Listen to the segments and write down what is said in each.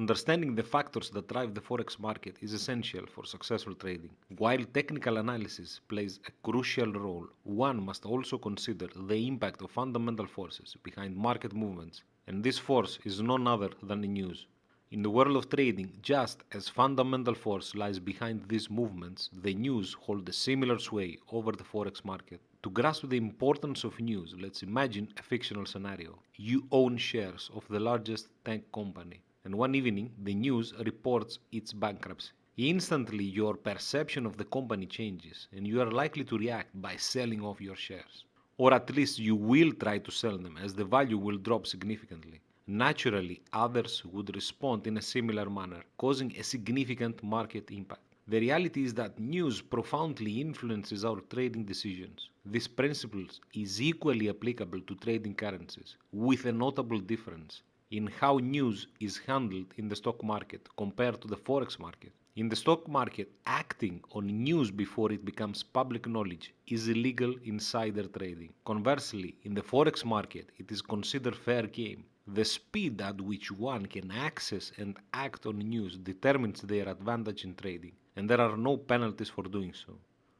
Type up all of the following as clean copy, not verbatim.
Understanding the factors that drive the Forex market is essential for successful trading. While technical analysis plays a crucial role, one must also consider the impact of fundamental forces behind market movements, and this force is none other than the news. In the world of trading, just as fundamental force lies behind these movements, the news hold a similar sway over the Forex market. To grasp the importance of news, let's imagine a fictional scenario. You own shares of the largest tech company, and one evening the news reports its bankruptcy. Instantly, your perception of the company changes, and you are likely to react by selling off your shares. Or at least you will try to sell them, as the value will drop significantly. Naturally, others would respond in a similar manner, causing a significant market impact. The reality is that news profoundly influences our trading decisions. This principle is equally applicable to trading currencies, with a notable difference in how news is handled in the stock market compared to the forex market. In the stock market, acting on news before it becomes public knowledge is illegal insider trading. Conversely, in the forex market, it is considered fair game. The speed at which one can access and act on news determines their advantage in trading, and there are no penalties for doing so.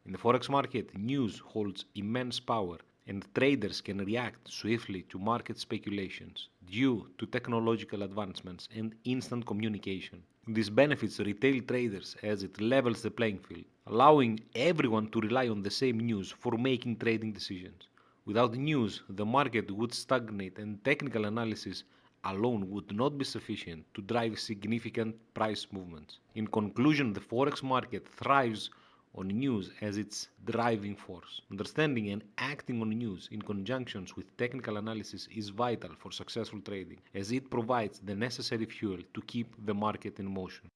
In the forex market, news holds immense power, and traders can react swiftly to market speculations due to technological advancements and instant communication. This benefits retail traders as it levels the playing field, allowing everyone to rely on the same news for making trading decisions. Without news, the market would stagnate and technical analysis alone would not be sufficient to drive significant price movements. In conclusion, the forex market thrives on news as its driving force. Understanding and acting on news in conjunction with technical analysis is vital for successful trading, as it provides the necessary fuel to keep the market in motion.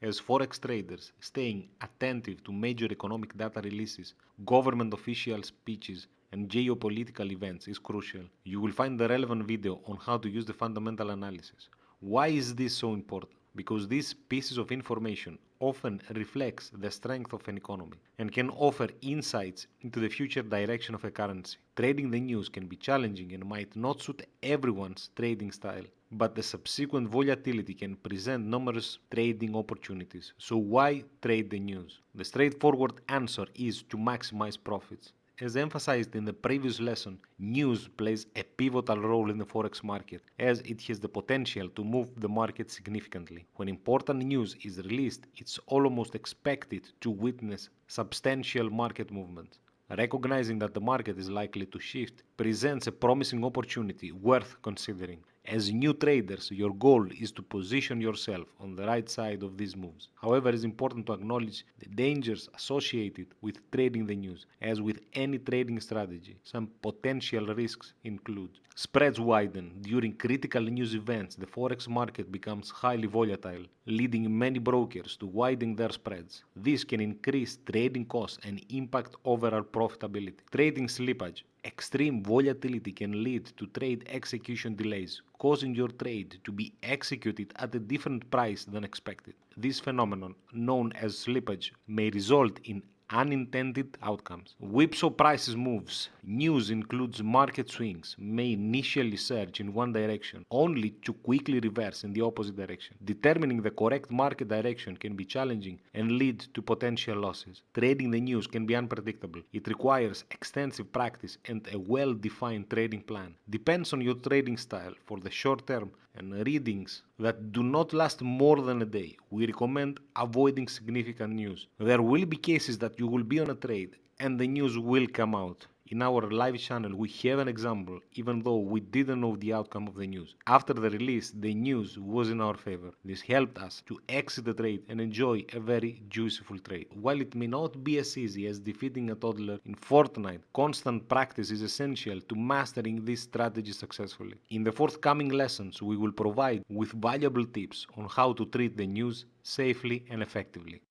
As forex traders, staying attentive to major economic data releases, government official speeches, and geopolitical events is crucial. You will find the relevant video on how to use the fundamental analysis. Why is this so important? Because these pieces of information often reflects the strength of an economy and can offer insights into the future direction of a currency. Trading the news can be challenging and might not suit everyone's trading style, but the subsequent volatility can present numerous trading opportunities. So why trade the news? The straightforward answer is to maximize profits. As emphasized in the previous lesson, news plays a pivotal role in the forex market as it has the potential to move the market significantly. When important news is released, it's almost expected to witness substantial market movement. Recognizing that the market is likely to shift presents a promising opportunity worth considering. As new traders, your goal is to position yourself on the right side of these moves. However, it is important to acknowledge the dangers associated with trading the news. As with any trading strategy, some potential risks include spreads widen. During critical news events, the forex market becomes highly volatile, leading many brokers to widen their spreads. This can increase trading costs and impact overall profitability. Trading slippage. Extreme volatility can lead to trade execution delays, causing your trade to be executed at a different price than expected. This phenomenon, known as slippage, may result in unintended outcomes. Whipsaw prices moves. News includes market swings, may initially surge in one direction, only to quickly reverse in the opposite direction. Determining the correct market direction can be challenging and lead to potential losses. Trading the news can be unpredictable. It requires extensive practice and a well-defined trading plan. Depends on your trading style. For the short term and readings that do not last more than a day, we recommend avoiding significant news. There will be cases that you will be on a trade and the news will come out. In our live channel, we have an example, even though we didn't know the outcome of the news. After the release, the news was in our favor. This helped us to exit the trade and enjoy a very juiceful trade. While it may not be as easy as defeating a toddler in Fortnite, constant practice is essential to mastering this strategy successfully. In the forthcoming lessons, we will provide with valuable tips on how to treat the news safely and effectively.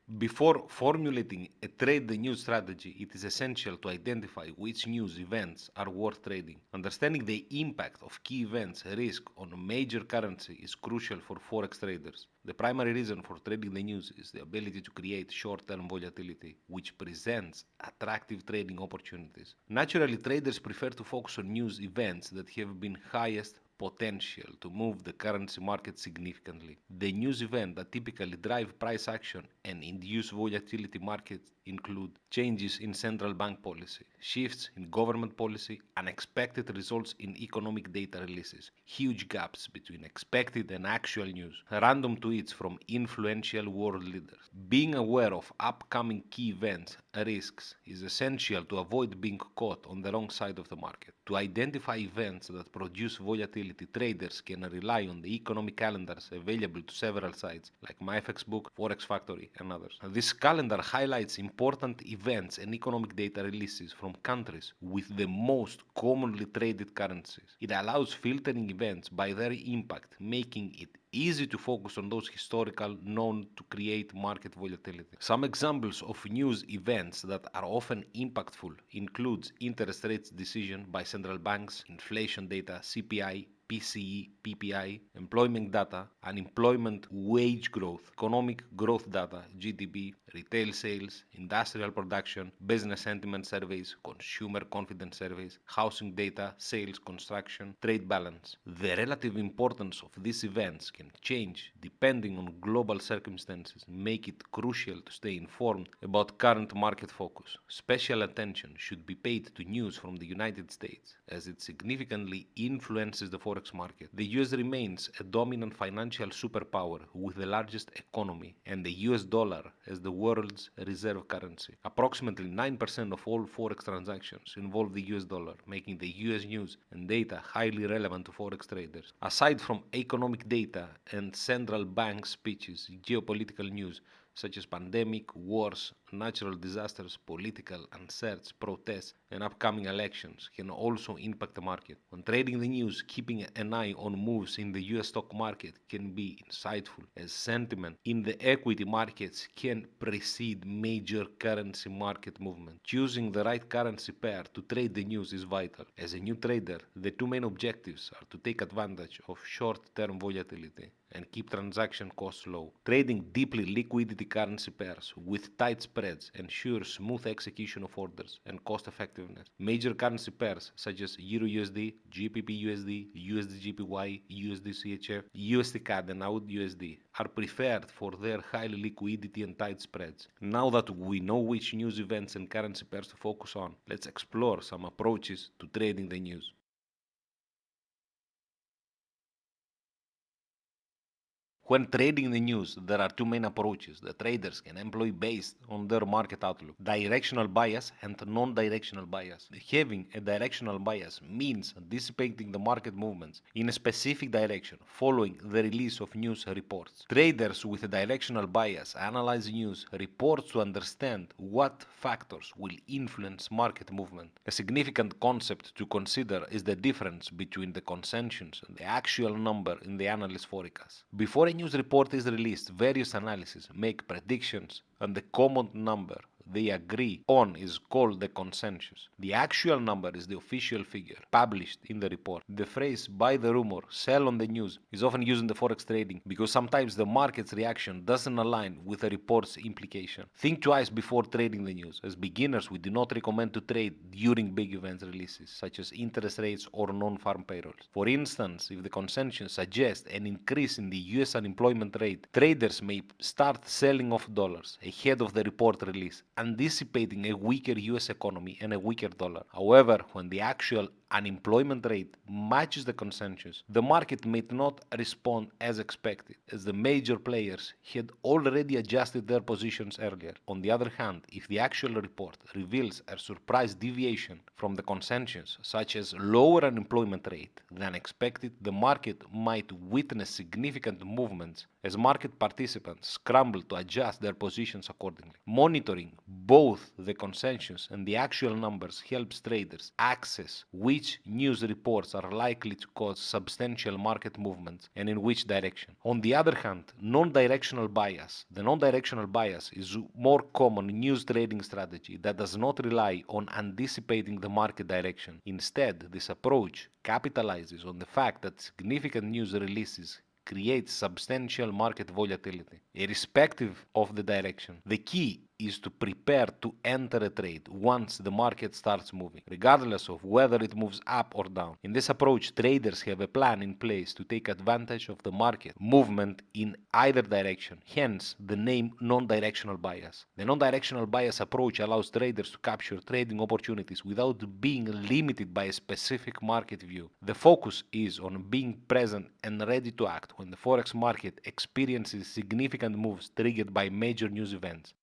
Before formulating a trade the news strategy, it is essential to identify which news events are worth trading. Understanding the impact of key events risk on a major currency is crucial for forex traders. The primary reason for trading the news is the ability to create short-term volatility, which presents attractive trading opportunities. Naturally, traders prefer to focus on news events that have been highest potential to move the currency market significantly. The news events that typically drive price action and induce volatility markets include changes in central bank policy, shifts in government policy, unexpected results in economic data releases, huge gaps between expected and actual news, random tweets from influential world leaders. Being aware of upcoming key events risks is essential to avoid being caught on the wrong side of the market. To identify events that produce volatility, traders can rely on the economic calendars available to several sites like MyFXBook, Forex Factory, and others. This calendar highlights important events and economic data releases from countries with the most commonly traded currencies. It allows filtering events by their impact, making it easy to focus on those historical known to create market volatility. Some examples of news events that are often impactful includes interest rates decision by central banks, inflation data, CPI, PCE, PPI, employment data, unemployment wage growth, economic growth data, GDP, retail sales, industrial production, business sentiment surveys, consumer confidence surveys, housing data, sales, construction, trade balance. The relative importance of these events can change depending on global circumstances, make it crucial to stay informed about current market focus. Special attention should be paid to news from the United States as it significantly influences the forex market. The US remains a dominant financial superpower with the largest economy and the US dollar as the world's reserve currency. Approximately 9% of all forex transactions involve the US dollar, making the US news and data highly relevant to forex traders. Aside from economic data and central bank speeches, geopolitical news such as pandemic, wars, natural disasters, political uncertainties, protests, and upcoming elections can also impact the market. When trading the news, keeping an eye on moves in the US stock market can be insightful, as sentiment in the equity markets can precede major currency market movement. Choosing the right currency pair to trade the news is vital. As a new trader, the two main objectives are to take advantage of short-term volatility and keep transaction costs low. Trading deeply liquidity currency pairs with tight spreads ensures smooth execution of orders and cost effectiveness. Major currency pairs such as Euro USD, GBP USD, USD GPY, USD CHF, USD CAD, and AUD USD are preferred for their high liquidity and tight spreads. Now that we know which news events and currency pairs to focus on, let's explore some approaches to trading the news. When trading the news, there are two main approaches that traders can employ based on their market outlook: directional bias and non-directional bias. Having a directional bias means anticipating the market movements in a specific direction following the release of news reports. Traders with a directional bias analyze news reports to understand what factors will influence market movement. A significant concept to consider is the difference between the consensus and the actual number in the analyst forecast. Before a news report is released, various analyses make predictions, and the common number they agree on is called the consensus. The actual number is the official figure published in the report. The phrase "buy the rumor, sell on the news" is often used in the forex trading because sometimes the market's reaction doesn't align with the report's implication. Think twice before trading the news. As beginners, we do not recommend to trade during big event releases such as interest rates or non-farm payrolls. For instance, if the consensus suggests an increase in the US unemployment rate, traders may start selling off dollars ahead of the report release, anticipating a weaker US economy and a weaker dollar. However, when the actual unemployment rate matches the consensus, the market may not respond as expected, as the major players had already adjusted their positions earlier. On the other hand, if the actual report reveals a surprise deviation from the consensus, such as lower unemployment rate than expected, the market might witness significant movements as market participants scramble to adjust their positions accordingly. Monitoring both the consensus and the actual numbers helps traders access which which news reports are likely to cause substantial market movements and in which direction. On the other hand, non-directional bias. The non-directional bias is a more common news trading strategy that does not rely on anticipating the market direction. Instead, this approach capitalizes on the fact that significant news releases creates substantial market volatility, irrespective of the direction. The key is to prepare to enter a trade once the market starts moving, regardless of whether it moves up or down. In this approach, traders have a plan in place to take advantage of the market movement in either direction, hence the name non-directional bias. The non-directional bias approach allows traders to capture trading opportunities without being limited by a specific market view. The focus is on being present and ready to act when the Forex market experiences significant moves triggered by major news events.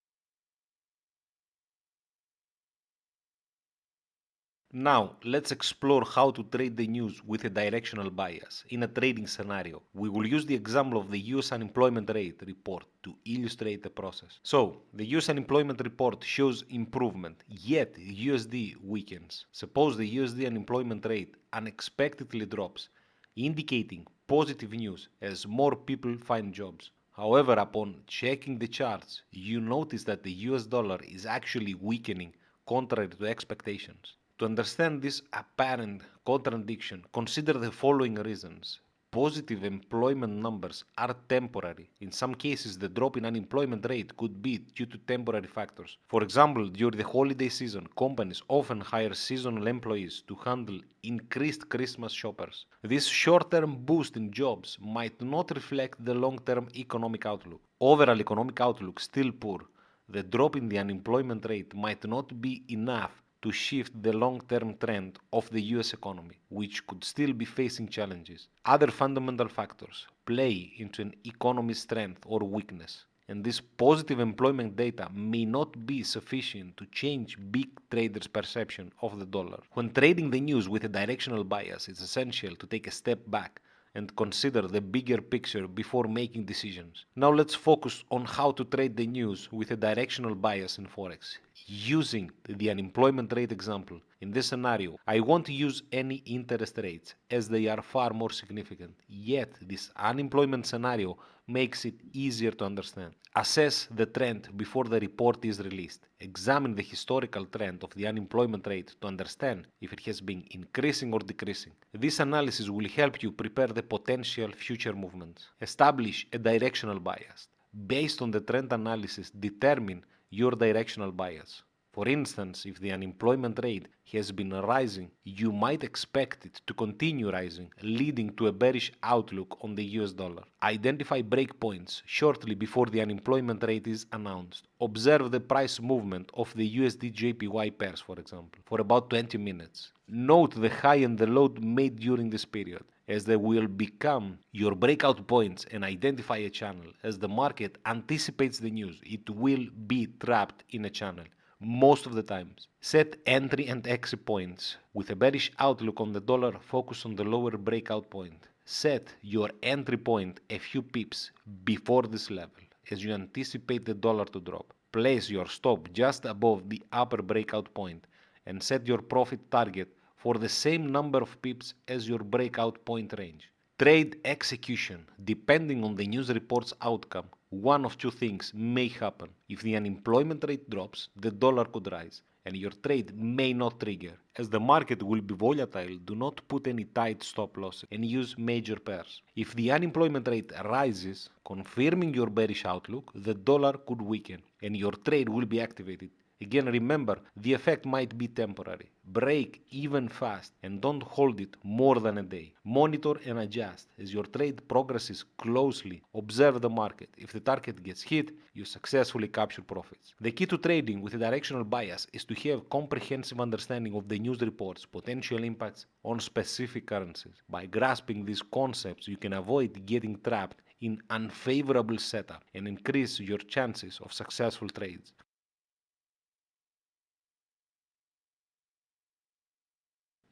Now, let's explore how to trade the news with a directional bias in a trading scenario. We will use the example of the US unemployment rate report to illustrate the process. So, the US unemployment report shows improvement, yet USD weakens. Suppose the USD unemployment rate unexpectedly drops, indicating positive news as more people find jobs. However, upon checking the charts, you notice that the US dollar is actually weakening contrary to expectations. To understand this apparent contradiction, consider the following reasons. Positive employment numbers are temporary. In some cases, the drop in unemployment rate could be due to temporary factors. For example, during the holiday season, companies often hire seasonal employees to handle increased Christmas shoppers. This short-term boost in jobs might not reflect the long-term economic outlook. Overall economic outlook still poor. The drop in the unemployment rate might not be enough to shift the long-term trend of the US economy, which could still be facing challenges. Other fundamental factors play into an economy's strength or weakness, and this positive employment data may not be sufficient to change big traders' perception of the dollar. When trading the news with a directional bias, it's essential to take a step back and consider the bigger picture before making decisions. Now let's focus on how to trade the news with a directional bias in Forex. Using the unemployment rate example, in this scenario, I won't use any interest rates as they are far more significant. Yet, this unemployment scenario makes it easier to understand. Assess the trend before the report is released. Examine the historical trend of the unemployment rate to understand if it has been increasing or decreasing. This analysis will help you prepare the potential future movements. Establish a directional bias. Based on the trend analysis, determine your directional bias. For instance, if the unemployment rate has been rising, you might expect it to continue rising, leading to a bearish outlook on the US dollar. Identify breakpoints shortly before the unemployment rate is announced. Observe the price movement of the USD JPY pairs, for example, for about 20 minutes. Note the high and the low made during this period, as they will become your breakout points, and identify a channel. As the market anticipates the news, it will be trapped in a channel most of the times. Set entry and exit points. With a bearish outlook on the dollar, focus on the lower breakout point. Set your entry point a few pips before this level as you anticipate the dollar to drop. Place your stop just above the upper breakout point and set your profit target for the same number of pips as your breakout point range. Trade execution. Depending on the news report's outcome, one of two things may happen. If the unemployment rate drops, the dollar could rise, and your trade may not trigger. As the market will be volatile, do not put any tight stop losses and use major pairs. If the unemployment rate rises, confirming your bearish outlook, the dollar could weaken, and your trade will be activated. Again, remember, the effect might be temporary. Break even fast and don't hold it more than a day. Monitor and adjust as your trade progresses closely. Observe the market. If the target gets hit, you successfully capture profits. The key to trading with a directional bias is to have comprehensive understanding of the news reports, potential impacts on specific currencies. By grasping these concepts, you can avoid getting trapped in unfavorable setup and increase your chances of successful trades.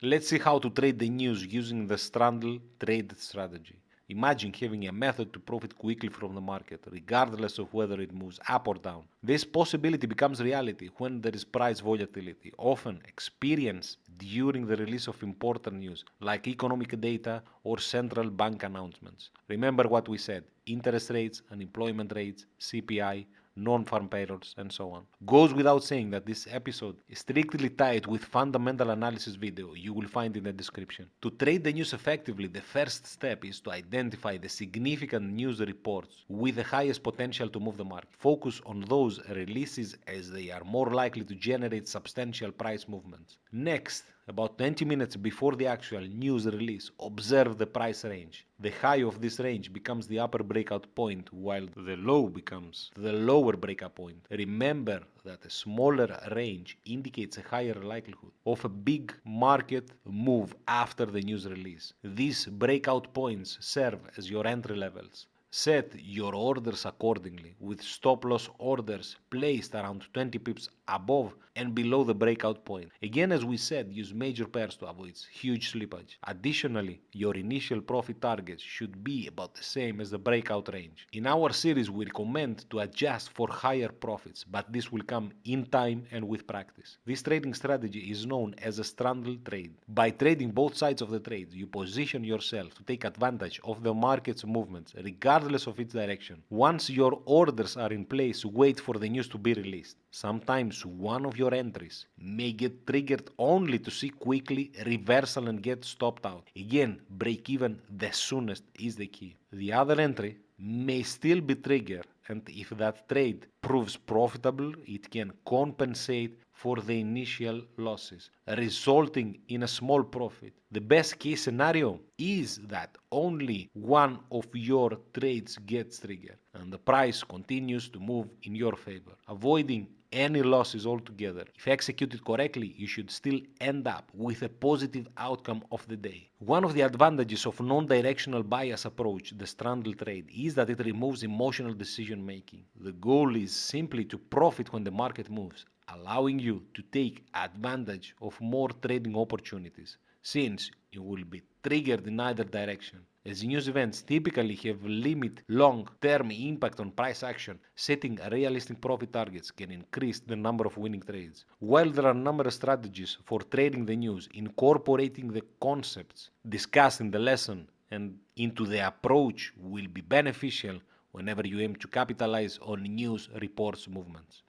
Let's see how to trade the news using the Straddle trade strategy. Imagine having a method to profit quickly from the market, regardless of whether it moves up or down. This possibility becomes reality when there is price volatility, often experienced during the release of important news like economic data or central bank announcements. Remember what we said: interest rates, unemployment rates, CPI, non-farm payrolls, and so on. Goes without saying that this episode is strictly tied with fundamental analysis video you will find in the description. To trade the news effectively, the first step is to identify the significant news reports with the highest potential to move the market. Focus on those releases as they are more likely to generate substantial price movements. Next, about 20 minutes before the actual news release, observe the price range. The high of this range becomes the upper breakout point, while the low becomes the lower breakout point. Remember that a smaller range indicates a higher likelihood of a big market move after the news release. These breakout points serve as your entry levels. Set your orders accordingly, with stop loss orders placed around 20 pips above and below the breakout point. Again, as we said, use major pairs to avoid huge slippage. Additionally, your initial profit targets should be about the same as the breakout range. In our series, we recommend to adjust for higher profits, but this will come in time and with practice. This trading strategy is known as a straddle trade. By trading both sides of the trade, you position yourself to take advantage of the market's movements, regardless of its direction. Once your orders are in place, wait for the news to be released. Sometimes one of your entries may get triggered only to see quickly reversal and get stopped out. Again, break even the soonest is the key. The other entry may still be triggered, and if that trade proves profitable, it can compensate for the initial losses, resulting in a small profit. The best case scenario is that only one of your trades gets triggered and the price continues to move in your favor, avoiding any losses altogether. If executed correctly, you should still end up with a positive outcome of the day. One of the advantages of non-directional bias approach, the straddle trade, is that it removes emotional decision making. The goal is simply to profit when the market moves, allowing you to take advantage of more trading opportunities, since you will be triggered in either direction. As news events typically have limited long-term impact on price action, setting realistic profit targets can increase the number of winning trades. While there are numerous strategies for trading the news, incorporating the concepts discussed in the lesson and into the approach will be beneficial whenever you aim to capitalize on news reports movements.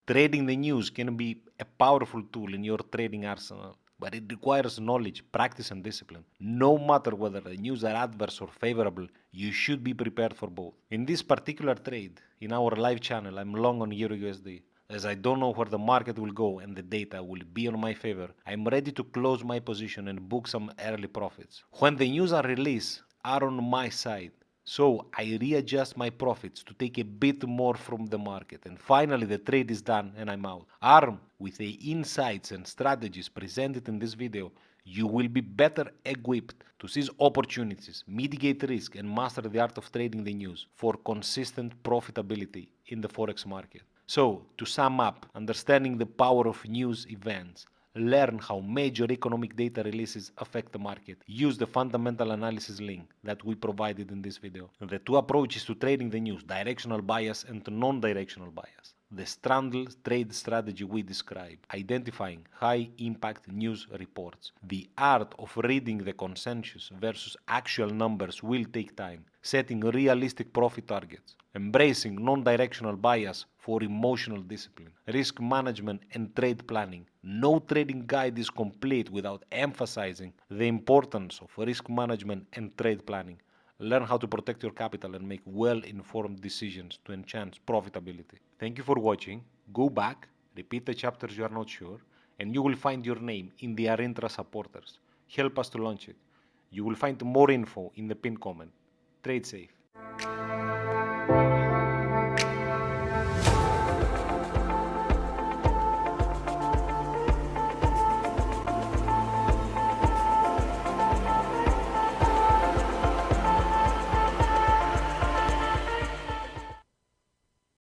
Trading the news can be a powerful tool in your trading arsenal, but it requires knowledge, practice, and discipline. No matter whether the news are adverse or favorable, you should be prepared for both. In this particular trade, in our live channel, I'm long on Euro USD. As I don't know where the market will go and the data will be on my favor, I'm ready to close my position and book some early profits. When the news are released, are on my side. So I readjust my profits to take a bit more from the market, and finally the trade is done and I'm out. Armed with the insights and strategies presented in this video, you will be better equipped to seize opportunities, mitigate risk, and master the art of trading the news for consistent profitability in the Forex market. So, to sum up, understanding the power of news events, learn how major economic data releases affect the market. Use the fundamental analysis link that we provided in this video. The two approaches to trading the news: directional bias and non-directional bias. The straddle trade strategy we described, identifying high impact news reports. The art of reading the consensus versus actual numbers will take time. Setting realistic profit targets. Embracing non-directional bias for emotional discipline. Risk management and trade planning. No trading guide is complete without emphasizing the importance of risk management and trade planning. Learn how to protect your capital and make well-informed decisions to enhance profitability. Thank you for watching. Go back, repeat the chapters you are not sure, and you will find your name in the Arintra supporters. Help us to launch it. You will find more info in the pinned comment. Trade safe.